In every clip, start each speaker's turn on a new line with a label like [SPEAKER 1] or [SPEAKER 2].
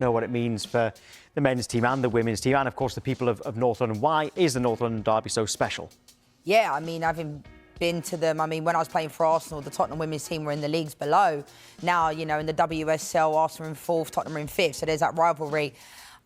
[SPEAKER 1] know what it means for the men's team and the women's team and, of course, the people of North London. Why is the North London derby so special?
[SPEAKER 2] Yeah, I mean, having been to them, I mean, when I was playing for Arsenal, the Tottenham women's team were in the leagues below. Now, you know, in the WSL, Arsenal are in 4th, Tottenham are in 5th, so there's that rivalry.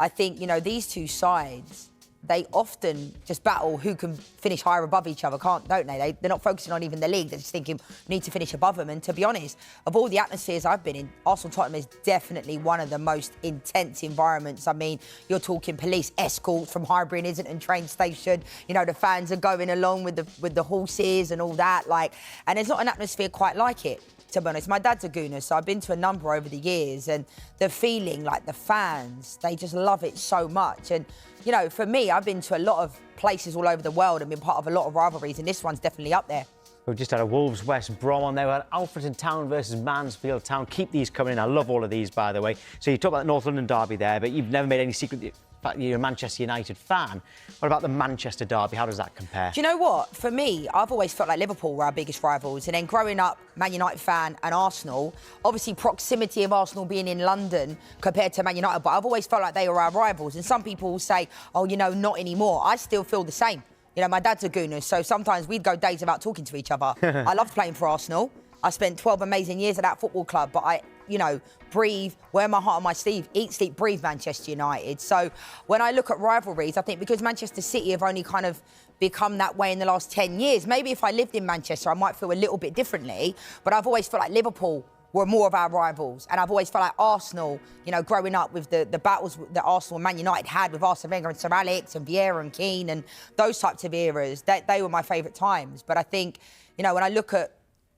[SPEAKER 2] I think, you know, these two sides, they often just battle who can finish higher above each other, don't they? They're not focusing on even the league. They're just thinking, we need to finish above them. And to be honest, of all the atmospheres I've been in, Arsenal-Tottenham is definitely one of the most intense environments. I mean, you're talking police escort from Highbury and Islington train station. You know, the fans are going along with the horses and all that. Like, and there's not an atmosphere quite like it, to be honest. My dad's a Gooner, so I've been to a number over the years, and the feeling, like the fans, they just love it so much. And you know, for me, I've been to a lot of places all over the world and been part of a lot of rivalries, and this one's definitely up there.
[SPEAKER 1] We've just had a Wolves West Brom on there. We had Alfreton Town versus Mansfield Town. Keep these coming in. I love all of these, by the way. So you talk about the North London derby there, but you've never made any secret that you're a Manchester United fan. What about the Manchester derby? How does that compare?
[SPEAKER 2] Do you know what? For me, I've always felt like Liverpool were our biggest rivals. And then growing up, Man United fan and Arsenal, obviously proximity of Arsenal being in London compared to Man United, but I've always felt like they were our rivals. And some people will say, oh, you know, not anymore. I still feel the same. You know, my dad's a Gooner, so sometimes we'd go days without talking to each other. I loved playing for Arsenal. I spent 12 amazing years at that football club, but I, you know, breathe, wear my heart on my sleeve, eat, sleep, breathe Manchester United. So when I look at rivalries, I think because Manchester City have only kind of become that way in the last 10 years, maybe if I lived in Manchester, I might feel a little bit differently, but I've always felt like Liverpool were more of our rivals. And I've always felt like Arsenal, you know, growing up with the battles that Arsenal and Man United had with Arsene Wenger and Sir Alex and Vieira and Keane and those types of eras, they were my favourite times. But I think, you know, when I look at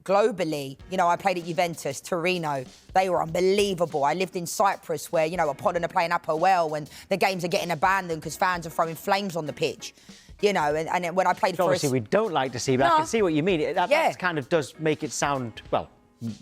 [SPEAKER 2] globally, you know, I played at Juventus, Torino. They were unbelievable. I lived in Cyprus where, you know, Apollon are playing Apoel when the games are getting abandoned because fans are throwing flames on the pitch. You know, and when I played for
[SPEAKER 1] obviously we don't like to see, but I can see what you mean. That kind of does make it sound, well,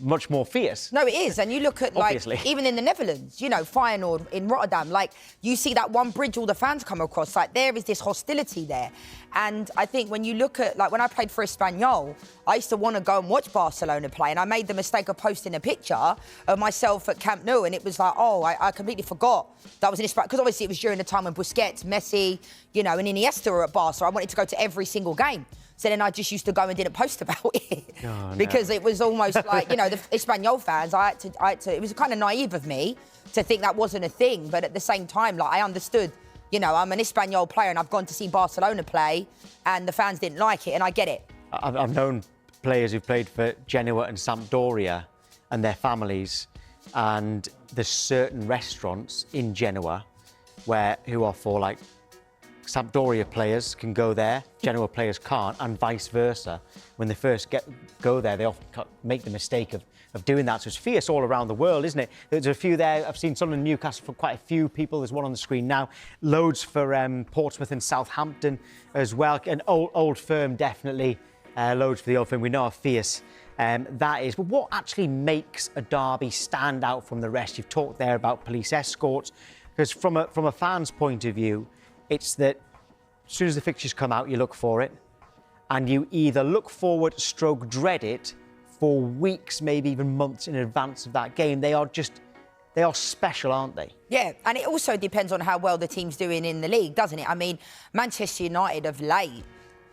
[SPEAKER 1] much more fierce.
[SPEAKER 2] No, it is. And you look at, like, even in the Netherlands, you know, Feyenoord in Rotterdam, like, you see that one bridge all the fans come across, like, there is this hostility there. And I think when you look at, like, when I played for Espanyol, I used to want to go and watch Barcelona play, and I made the mistake of posting a picture of myself at Camp Nou, and it was like, oh, I completely forgot that was an Espanyol, because obviously it was during the time when Busquets, Messi, you know, and Iniesta were at Barca. I wanted to go to every single game. So then I just used to go and didn't post about it because it was almost like, you know, the Espanyol fans, I had to, it was kind of naive of me to think that wasn't a thing. But at the same time, like, I understood, you know, I'm an Espanyol player and I've gone to see Barcelona play and the fans didn't like it, and I get it.
[SPEAKER 1] I've known players who've played for Genoa and Sampdoria and their families, and there's certain restaurants in Genoa who are for, like, Sampdoria players can go there, Genoa players can't, and vice versa. When they first go there, they often make the mistake of doing that. So it's fierce all around the world, isn't it? There's a few there. I've seen some in Newcastle for quite a few people. There's one on the screen now. Loads for Portsmouth and Southampton as well. And Old Firm, definitely. Loads for the Old Firm. We know how fierce that is. But what actually makes a derby stand out from the rest? You've talked there about police escorts. Because from a fan's point of view, it's that as soon as the fixtures come out, you look for it, and you either look forward, stroke dread it for weeks, maybe even months in advance of that game. They are special, aren't they? Yeah,
[SPEAKER 2] and it also depends on how well the team's doing in the league, doesn't it? I mean, Manchester United of late,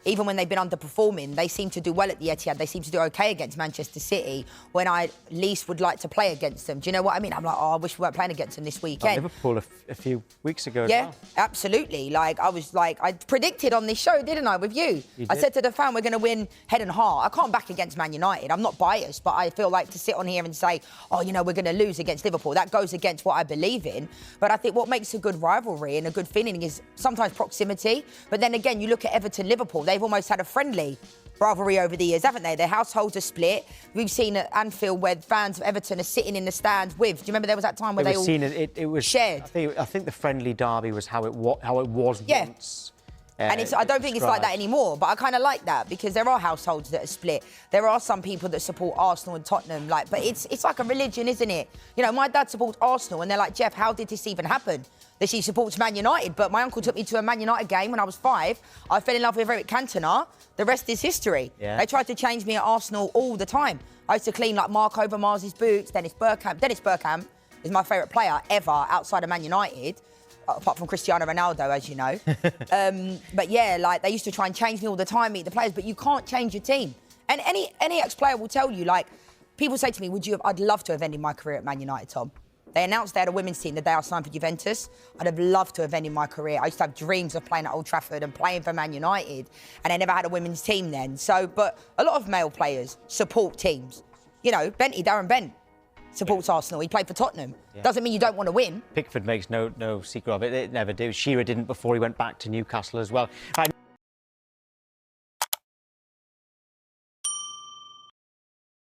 [SPEAKER 2] even when they've been underperforming, they seem to do well at the Etihad. They seem to do OK against Manchester City when I least would like to play against them. Do you know what I mean? I'm like, oh, I wish we weren't playing against them this weekend.
[SPEAKER 1] Liverpool a few weeks ago as well.
[SPEAKER 2] Yeah, absolutely. Like, I predicted on this show, didn't I, with you? I said to the fan, we're going to win head and heart. I can't back against Man United. I'm not biased, but I feel like to sit on here and say, oh, you know, we're going to lose against Liverpool, that goes against what I believe in. But I think what makes a good rivalry and a good feeling is sometimes proximity. But then again, you look at Everton-Liverpool, they've almost had a friendly rivalry over the years, haven't they? Their households are split. We've seen at Anfield where fans of Everton are sitting in the stands with. Do you remember there was that time where they all
[SPEAKER 1] it was
[SPEAKER 2] shared?
[SPEAKER 1] I think the friendly derby was how it was once.
[SPEAKER 2] And I don't think it's like that anymore, but I kind of like that because there are households that are split. There are some people that support Arsenal and Tottenham, but it's like a religion, isn't it? You know, my dad supports Arsenal and they're like, Jeff, how did this even happen? That she supports Man United, but my uncle took me to a Man United game when I was 5. I fell in love with Eric Cantona. The rest is history. Yeah. They tried to change me at Arsenal all the time. I used to clean like Mark Overmars' boots, Dennis Bergkamp, is my favourite player ever outside of Man United, apart from Cristiano Ronaldo, as you know. But yeah, like, they used to try and change me all the time, meet the players, but you can't change your team. And any ex-player will tell you, like, people say to me, I'd love to have ended my career at Man United, Tom. They announced they had a women's team the day I signed for Juventus. I'd have loved to have ended my career. I used to have dreams of playing at Old Trafford and playing for Man United, and they never had a women's team then. So, but a lot of male players support teams. You know, Darren Bent supports Arsenal. He played for Tottenham. Yeah. Doesn't mean you don't want to win.
[SPEAKER 1] Pickford makes no secret of it. It never do. Shearer didn't before he went back to Newcastle as well.